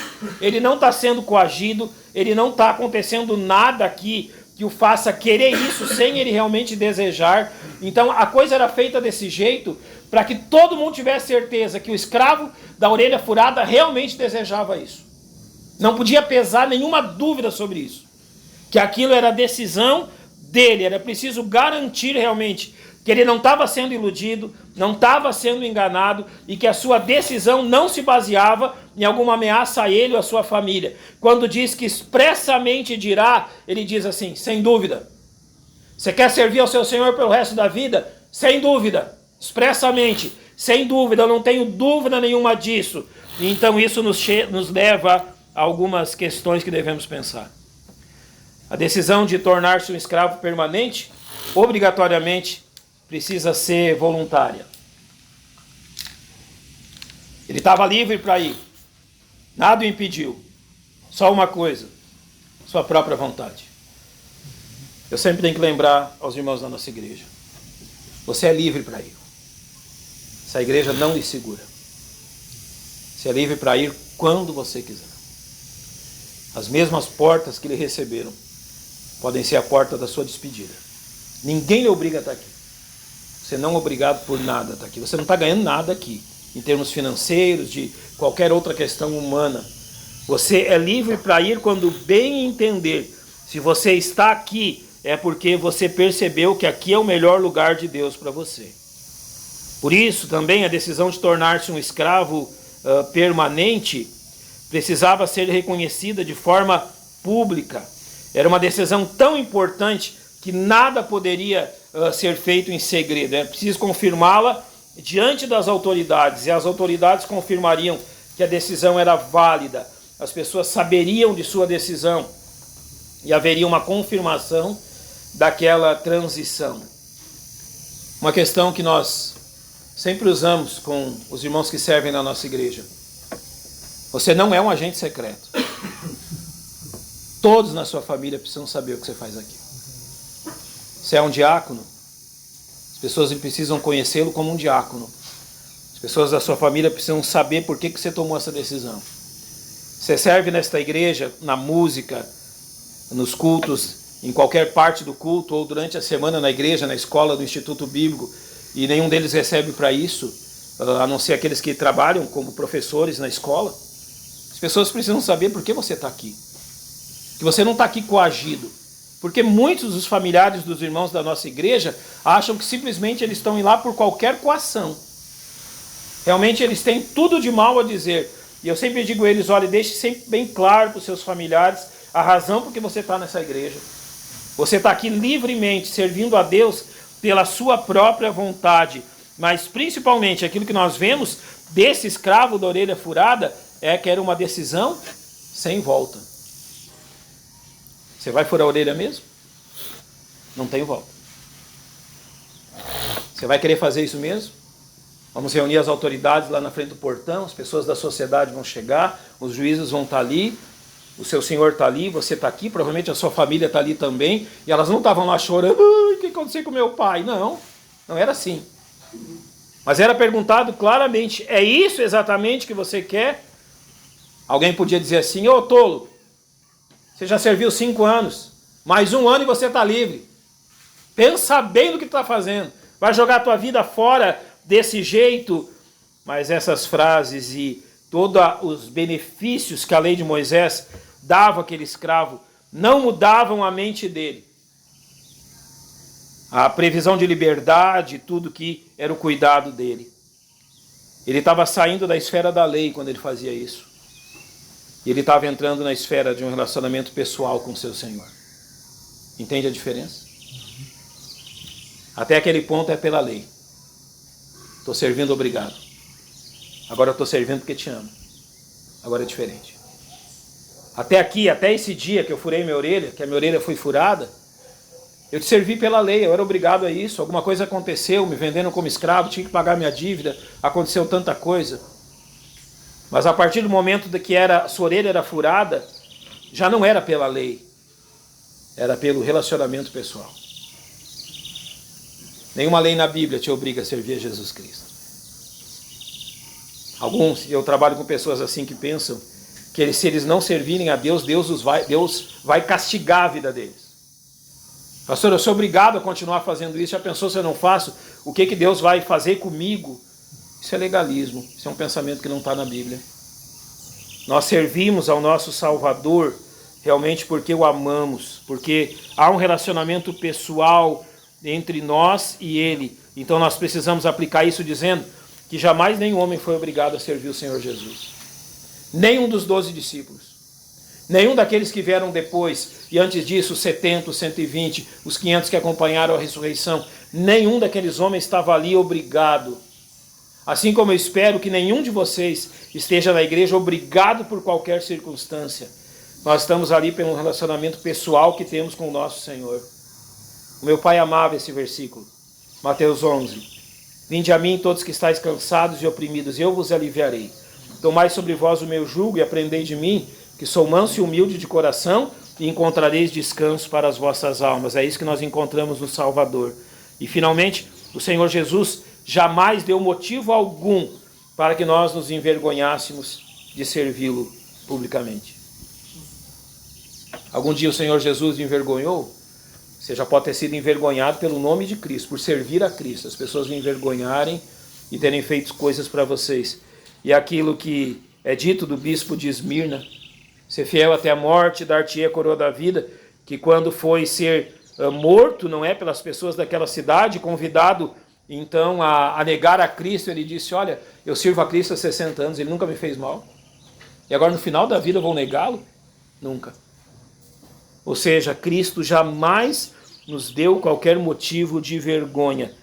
Ele não está sendo coagido, ele não está acontecendo nada aqui que o faça querer isso sem ele realmente desejar. Então a coisa era feita desse jeito para que todo mundo tivesse certeza que o escravo da orelha furada realmente desejava isso. Não podia pesar nenhuma dúvida sobre isso. Que aquilo era a decisão dele, era preciso garantir realmente que ele não estava sendo iludido, não estava sendo enganado e que a sua decisão não se baseava em alguma ameaça a ele ou a sua família. Quando diz que expressamente dirá, ele diz assim, sem dúvida. Você quer servir ao seu Senhor pelo resto da vida? Sem dúvida, expressamente, sem dúvida, eu não tenho dúvida nenhuma disso. E então isso nos leva a algumas questões que devemos pensar. A decisão de tornar-se um escravo permanente, obrigatoriamente, precisa ser voluntária. Ele estava livre para ir. Nada o impediu. Só uma coisa, sua própria vontade. Eu sempre tenho que lembrar aos irmãos da nossa igreja. Você é livre para ir. Essa igreja não lhe segura. Você é livre para ir quando você quiser. As mesmas portas que lhe receberam podem ser a porta da sua despedida. Ninguém lhe obriga a estar aqui. Você não é obrigado por nada a estar aqui. Você não está ganhando nada aqui, em termos financeiros, de qualquer outra questão humana. Você é livre para ir quando bem entender. Se você está aqui, é porque você percebeu que aqui é o melhor lugar de Deus para você. Por isso, também, a decisão de tornar-se um escravo permanente precisava ser reconhecida de forma pública. Era uma decisão tão importante que nada poderia ser feito em segredo. É preciso confirmá-la diante das autoridades, e as autoridades confirmariam que a decisão era válida. As pessoas saberiam de sua decisão e haveria uma confirmação daquela transição. Uma questão que nós sempre usamos com os irmãos que servem na nossa igreja. Você não é um agente secreto. Todos na sua família precisam saber o que você faz aqui. Você é um diácono, as pessoas precisam conhecê-lo como um diácono. As pessoas da sua família precisam saber por que você tomou essa decisão. Você serve nesta igreja, na música, nos cultos, em qualquer parte do culto ou durante a semana na igreja, na escola, no Instituto Bíblico, e nenhum deles recebe para isso, a não ser aqueles que trabalham como professores na escola. As pessoas precisam saber por que você está aqui. Que você não está aqui coagido. Porque muitos dos familiares dos irmãos da nossa igreja acham que simplesmente eles estão lá por qualquer coação. Realmente eles têm tudo de mal a dizer. E eu sempre digo a eles, olha, deixe sempre bem claro para os seus familiares a razão por que você está nessa igreja. Você está aqui livremente, servindo a Deus pela sua própria vontade. Mas principalmente aquilo que nós vemos desse escravo da orelha furada é que era uma decisão sem volta. Você vai furar a orelha mesmo? Não tem volta. Você vai querer fazer isso mesmo? Vamos reunir as autoridades lá na frente do portão, as pessoas da sociedade vão chegar, os juízes vão estar ali, o seu senhor está ali, você está aqui, provavelmente a sua família está ali também, e elas não estavam lá chorando, o que aconteceu com meu pai? Não, não era assim. Mas era perguntado claramente, é isso exatamente que você quer? Alguém podia dizer assim, ô tolo, você já serviu 5 anos, mais 1 ano e você está livre. Pensa bem no que está fazendo. Vai jogar a tua vida fora desse jeito? Mas essas frases e todos os benefícios que a lei de Moisés dava àquele escravo não mudavam a mente dele. A previsão de liberdade, tudo que era o cuidado dele. Ele estava saindo da esfera da lei quando ele fazia isso. E ele estava entrando na esfera de um relacionamento pessoal com o seu Senhor. Entende a diferença? Até aquele ponto é pela lei. Estou servindo obrigado. Agora eu estou servindo porque te amo. Agora é diferente. Até aqui, até esse dia que eu furei minha orelha, que a minha orelha foi furada, eu te servi pela lei, eu era obrigado a isso. Alguma coisa aconteceu, me vendendo como escravo, tinha que pagar minha dívida, aconteceu tanta coisa. Mas a partir do momento que a sua orelha era furada, já não era pela lei, era pelo relacionamento pessoal. Nenhuma lei na Bíblia te obriga a servir a Jesus Cristo. Eu trabalho com pessoas assim que pensam que se eles não servirem a Deus, Deus vai castigar a vida deles. Pastor, eu sou obrigado a continuar fazendo isso, já pensou se eu não faço? O que Deus vai fazer comigo? Isso é legalismo, isso é um pensamento que não está na Bíblia. Nós servimos ao nosso Salvador realmente porque o amamos, porque há um relacionamento pessoal entre nós e Ele. Então nós precisamos aplicar isso dizendo que jamais nenhum homem foi obrigado a servir o Senhor Jesus. Nenhum dos 12 discípulos. Nenhum daqueles que vieram depois, e antes disso os 70, os 120, os 500 que acompanharam a ressurreição. Nenhum daqueles homens estava ali obrigado. Assim como eu espero que nenhum de vocês esteja na igreja obrigado por qualquer circunstância. Nós estamos ali pelo relacionamento pessoal que temos com o nosso Senhor. O meu pai amava esse versículo. Mateus 11. Vinde a mim todos que estáis cansados e oprimidos, e eu vos aliviarei. Tomai sobre vós o meu jugo e aprendei de mim, que sou manso e humilde de coração, e encontrareis descanso para as vossas almas. É isso que nós encontramos no Salvador. E finalmente, o Senhor Jesus jamais deu motivo algum para que nós nos envergonhássemos de servi-lo publicamente. Algum dia o Senhor Jesus envergonhou? Você já pode ter sido envergonhado pelo nome de Cristo, por servir a Cristo. As pessoas me envergonharem e terem feito coisas para vocês. E aquilo que é dito do bispo de Esmirna, ser fiel até a morte, dar-te-ei a coroa da vida, que quando foi ser morto, não é, pelas pessoas daquela cidade, convidado então a negar a Cristo, ele disse, olha, eu sirvo a Cristo há 60 anos, ele nunca me fez mal. E agora no final da vida eu vou negá-lo? Nunca. Ou seja, Cristo jamais nos deu qualquer motivo de vergonha.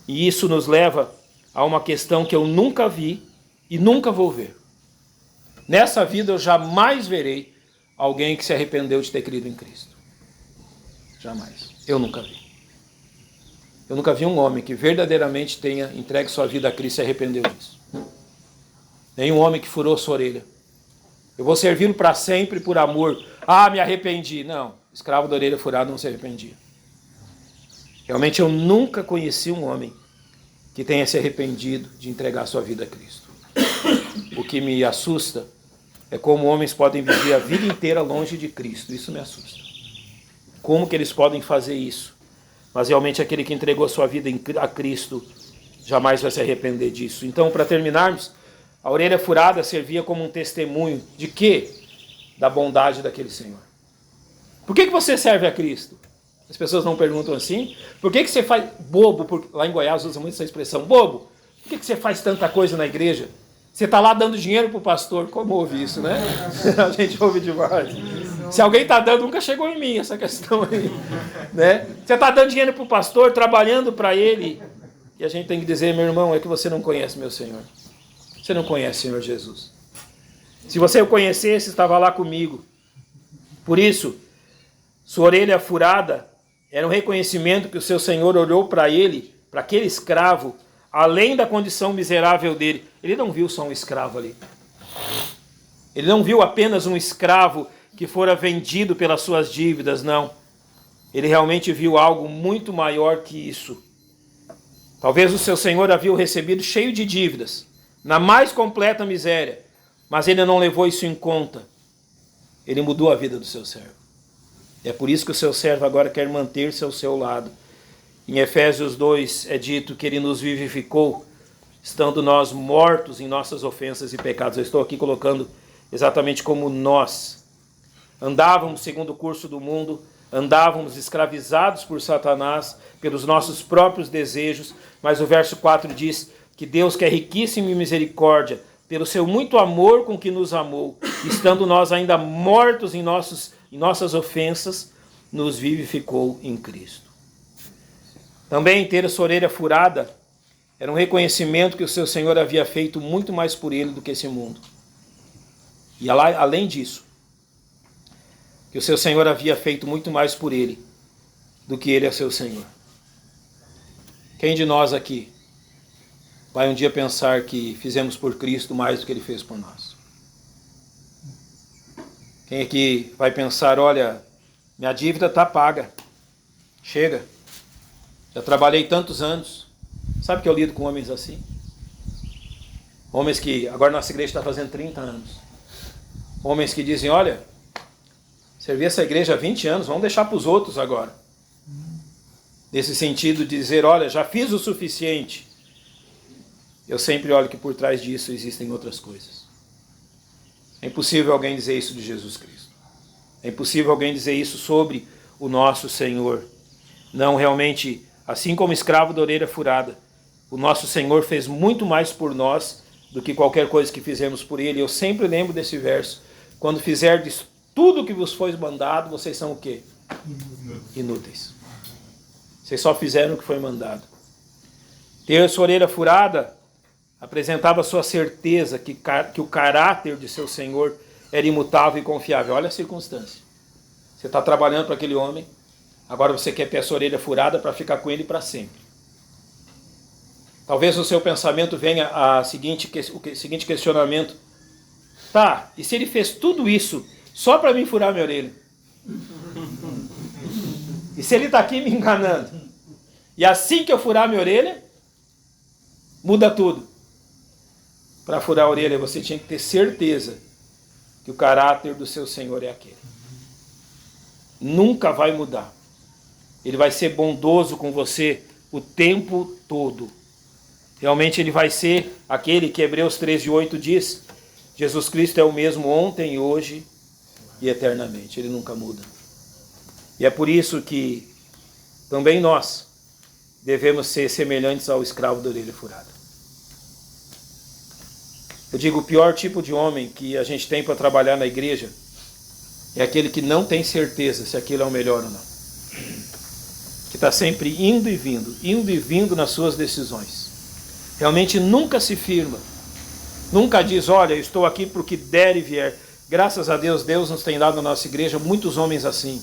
E isso nos leva a uma questão que eu nunca vi e nunca vou ver. Nessa vida eu jamais verei alguém que se arrependeu de ter crido em Cristo. Jamais. Eu nunca vi. Eu nunca vi um homem que verdadeiramente tenha entregue sua vida a Cristo e se arrependeu disso. Nenhum homem que furou sua orelha. Eu vou servi-lo para sempre por amor. Ah, me arrependi. Não, escravo da orelha furada não se arrependia. Realmente eu nunca conheci um homem que tenha se arrependido de entregar sua vida a Cristo. O que me assusta é como homens podem viver a vida inteira longe de Cristo. Isso me assusta. como que eles podem fazer isso. Mas realmente aquele que entregou a sua vida a Cristo jamais vai se arrepender disso. Então, para terminarmos, a orelha furada servia como um testemunho de quê? Da bondade daquele Senhor. Por que você serve a Cristo? As pessoas não perguntam assim. Por que você faz bobo? Lá em Goiás usa muito essa expressão, bobo. Por que você faz tanta coisa na igreja? Você está lá dando dinheiro para o pastor. Como ouve isso, né? A gente ouve demais. Se alguém está dando, nunca chegou em mim essa questão aí. Né? Você está dando dinheiro para o pastor, trabalhando para ele. E a gente tem que dizer, meu irmão, é que você não conhece meu Senhor. Você não conhece o Senhor Jesus. Se você o conhecesse, estava lá comigo. Por isso, sua orelha furada era um reconhecimento que o seu Senhor olhou para ele, para aquele escravo, além da condição miserável dele. Ele não viu só um escravo ali. Ele não viu apenas um escravo que fora vendido pelas suas dívidas, não. Ele realmente viu algo muito maior que isso. Talvez o seu Senhor havia o recebido cheio de dívidas, na mais completa miséria, mas ele não levou isso em conta. Ele mudou a vida do seu servo. É por isso que o seu servo agora quer manter-se ao seu lado. Em Efésios 2 é dito que ele nos vivificou, estando nós mortos em nossas ofensas e pecados. Eu estou aqui colocando exatamente como nós andávamos segundo o curso do mundo, andávamos escravizados por Satanás, pelos nossos próprios desejos, mas o verso 4 diz que Deus, que é riquíssimo em misericórdia, pelo seu muito amor com que nos amou, estando nós ainda mortos em nossas ofensas, nos vivificou em Cristo. Também ter a sua orelha furada era um reconhecimento que o seu Senhor havia feito muito mais por ele do que esse mundo. E além disso, que o seu Senhor havia feito muito mais por ele do que ele é seu Senhor. Quem de nós aqui vai um dia pensar que fizemos por Cristo mais do que ele fez por nós? Quem aqui vai pensar, olha, minha dívida está paga, chega, já trabalhei tantos anos. Sabe que eu lido com homens assim? Homens que, agora nossa igreja está fazendo 30 anos. Homens que dizem, olha, servi essa igreja há 20 anos, vamos deixar para os outros agora. Nesse sentido de dizer, olha, já fiz o suficiente. Eu sempre olho que por trás disso existem outras coisas. É impossível alguém dizer isso de Jesus Cristo. É impossível alguém dizer isso sobre o nosso Senhor. Não, realmente, assim como escravo da orelha furada, o nosso Senhor fez muito mais por nós do que qualquer coisa que fizemos por Ele. Eu sempre lembro desse verso. Quando fizerdes tudo o que vos foi mandado, vocês são o quê? Inúteis. Vocês só fizeram o que foi mandado. Ter a sua orelha furada apresentava a sua certeza que o caráter de seu Senhor era imutável e confiável. Olha a circunstância. Você está trabalhando para aquele homem, agora você quer ter a sua orelha furada para ficar com ele para sempre. Talvez o seu pensamento venha o seguinte questionamento. Tá, e se ele fez tudo isso só para mim furar minha orelha? E se ele está aqui me enganando? E assim que eu furar minha orelha, muda tudo. Para furar a orelha, você tinha que ter certeza que o caráter do seu Senhor é aquele. Nunca vai mudar. Ele vai ser bondoso com você o tempo todo. Realmente ele vai ser aquele que Hebreus 13:8 diz, Jesus Cristo é o mesmo ontem, hoje e eternamente. Ele nunca muda. E é por isso que também nós devemos ser semelhantes ao escravo da orelha furada. Eu digo, o pior tipo de homem que a gente tem para trabalhar na igreja é aquele que não tem certeza se aquilo é o melhor ou não. Que está sempre indo e vindo nas suas decisões. Realmente nunca se firma. Nunca diz, olha, eu estou aqui para o que der e vier. Graças a Deus, Deus nos tem dado na nossa igreja muitos homens assim.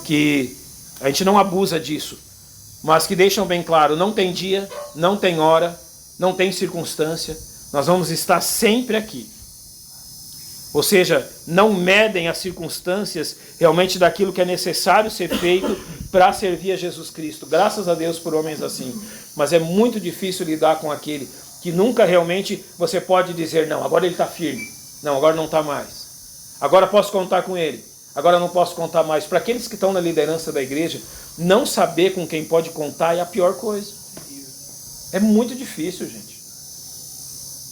Que a gente não abusa disso. Mas que deixam bem claro, não tem dia, não tem hora, não tem circunstância. Nós vamos estar sempre aqui. Ou seja, não medem as circunstâncias realmente daquilo que é necessário ser feito para servir a Jesus Cristo. Graças a Deus por homens assim. Mas é muito difícil lidar com aquele que nunca realmente você pode dizer, não, agora ele está firme. Não, agora não está mais. Agora posso contar com ele. agora eu não posso contar mais. Para aqueles que estão na liderança da igreja, não saber com quem pode contar é a pior coisa. É muito difícil, gente.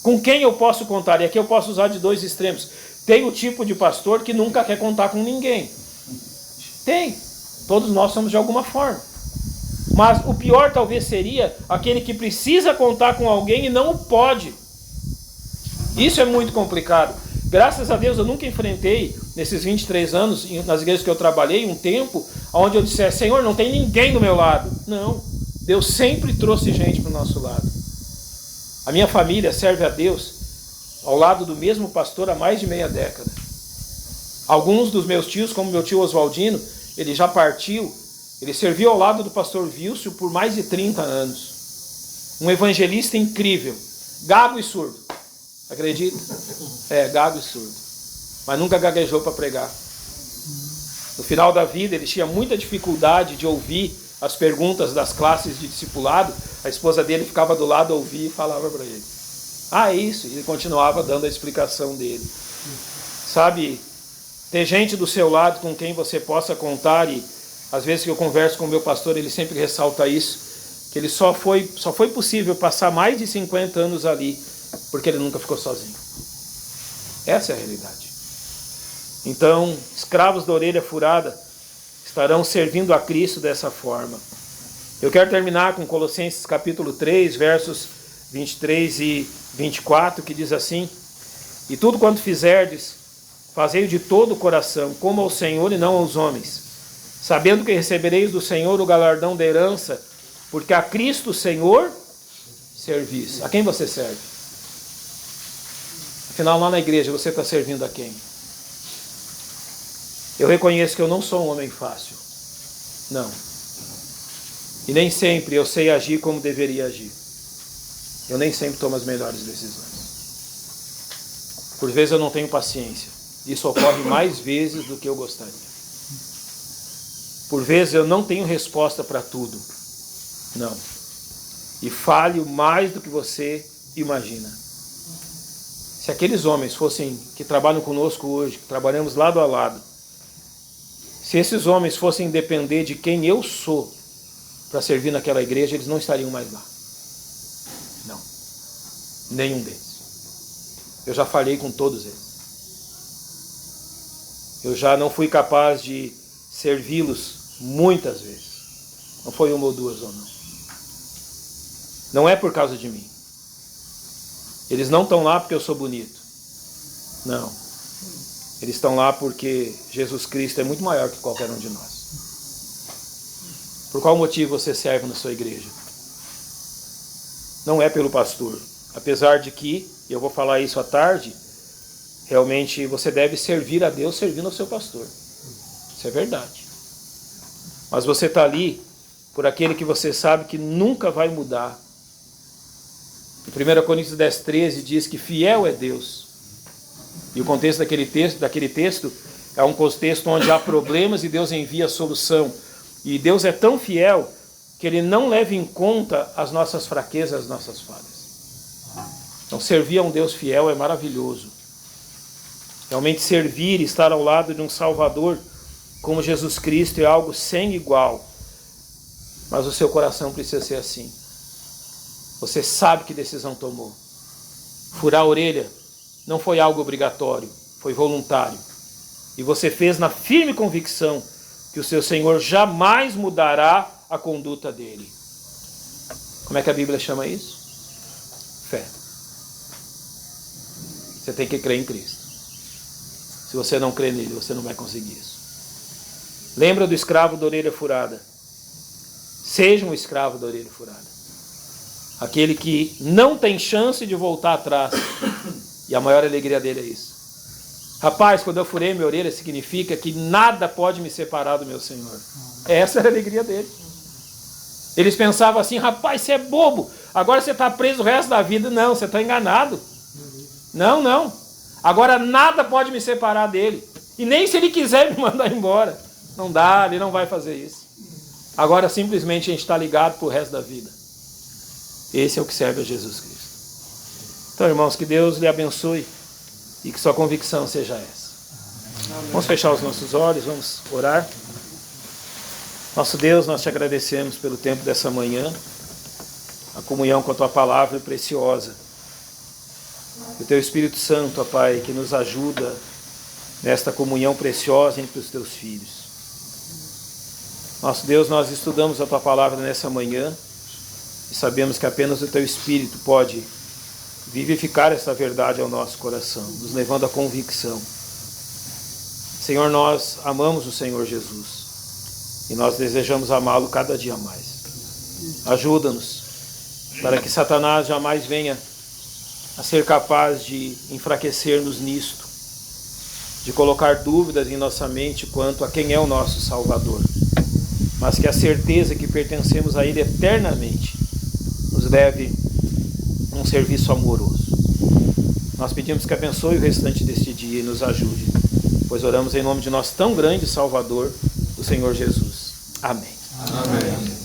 Com quem eu posso contar? E aqui eu posso usar de dois extremos. Tem o tipo de pastor que nunca quer contar com ninguém. Tem. Todos nós somos de alguma forma. Mas o pior talvez seria aquele que precisa contar com alguém e não o pode. Isso é muito complicado. Graças a Deus eu nunca enfrentei, nesses 23 anos, nas igrejas que eu trabalhei, um tempo onde eu dissesse, Senhor, não tem ninguém do meu lado. Não. Deus sempre trouxe gente para o nosso lado. A minha família serve a Deus ao lado do mesmo pastor há mais de meia década. Alguns dos meus tios, como meu tio Oswaldino, ele já partiu, ele serviu ao lado do pastor Wilson por mais de 30 anos. Um evangelista incrível, gago e surdo. Acredita? Gago e surdo. Mas nunca gaguejou para pregar. No final da vida, ele tinha muita dificuldade de ouvir as perguntas das classes de discipulado. A esposa dele ficava do lado, ouvia e falava para ele. É isso. E ele continuava dando a explicação dele. Sabe, ter gente do seu lado com quem você possa contar, e às vezes que eu converso com o meu pastor, ele sempre ressalta isso, que ele só foi possível passar mais de 50 anos ali, porque ele nunca ficou sozinho. Essa é a realidade. Então, escravos da orelha furada estarão servindo a Cristo dessa forma. Eu quero terminar com Colossenses capítulo 3, versos 23 e 24, que diz assim: E tudo quanto fizerdes, fazei-o de todo o coração, como ao Senhor e não aos homens, sabendo que recebereis do Senhor o galardão da herança, porque a Cristo Senhor servis. A quem você serve? Afinal, lá na igreja, você está servindo a quem? Eu reconheço que eu não sou um homem fácil. Não. E nem sempre eu sei agir como deveria agir. Eu nem sempre tomo as melhores decisões. Por vezes eu não tenho paciência. Isso ocorre mais vezes do que eu gostaria. Por vezes eu não tenho resposta para tudo. Não. E falho mais do que você imagina. Se aqueles homens que trabalham conosco hoje, que trabalhamos lado a lado, se esses homens fossem depender de quem eu sou para servir naquela igreja, eles não estariam mais lá. Não. Nenhum deles. Eu já falhei com todos eles. Eu já não fui capaz de servi-los muitas vezes. Não foi uma ou duas ou não. Não é por causa de mim. Eles não estão lá porque eu sou bonito. Não. Eles estão lá porque Jesus Cristo é muito maior que qualquer um de nós. Por qual motivo você serve na sua igreja? Não é pelo pastor. Apesar de que, e eu vou falar isso à tarde, realmente você deve servir a Deus servindo ao seu pastor. Isso é verdade. Mas você está ali por aquele que você sabe que nunca vai mudar. Em 1 Coríntios 10:13 diz que fiel é Deus. E o contexto daquele texto é um contexto onde há problemas e Deus envia a solução. E Deus é tão fiel que Ele não leva em conta as nossas fraquezas, as nossas falhas. Então servir a um Deus fiel é maravilhoso. Realmente servir e estar ao lado de um Salvador como Jesus Cristo é algo sem igual. Mas o seu coração precisa ser assim. Você sabe que decisão tomou. Furar a orelha não foi algo obrigatório, foi voluntário. E você fez na firme convicção que o seu Senhor jamais mudará a conduta dele. Como é que a Bíblia chama isso? Fé. Você tem que crer em Cristo. Se você não crê nele, você não vai conseguir isso. Lembra do escravo da orelha furada? Seja um escravo da orelha furada. Aquele que não tem chance de voltar atrás. E a maior alegria dele é isso. Rapaz, quando eu furei minha orelha, significa que nada pode me separar do meu Senhor. Essa era a alegria dele. Eles pensavam assim, rapaz, você é bobo. Agora você está preso o resto da vida. Não, você está enganado. Não. Agora nada pode me separar dele. E nem se ele quiser me mandar embora. Não dá, ele não vai fazer isso. Agora simplesmente a gente está ligado para o resto da vida. Esse é o que serve a Jesus Cristo. Então, irmãos, que Deus lhe abençoe e que sua convicção seja essa. Vamos fechar os nossos olhos, vamos orar. Nosso Deus, nós te agradecemos pelo tempo dessa manhã, a comunhão com a tua palavra é preciosa. O teu Espírito Santo, ó Pai, que nos ajuda nesta comunhão preciosa entre os teus filhos. Nosso Deus, nós estudamos a tua palavra nessa manhã e sabemos que apenas o teu Espírito pode vivificar essa verdade ao nosso coração, nos levando à convicção. Senhor, nós amamos o Senhor Jesus e nós desejamos amá-lo cada dia mais. Ajuda-nos para que Satanás jamais venha a ser capaz de enfraquecer-nos nisto, de colocar dúvidas em nossa mente quanto a quem é o nosso Salvador, mas que a certeza que pertencemos a Ele eternamente nos leve a um serviço amoroso. Nós pedimos que abençoe o restante deste dia e nos ajude, pois oramos em nome de nosso tão grande Salvador, o Senhor Jesus. Amém. Amém.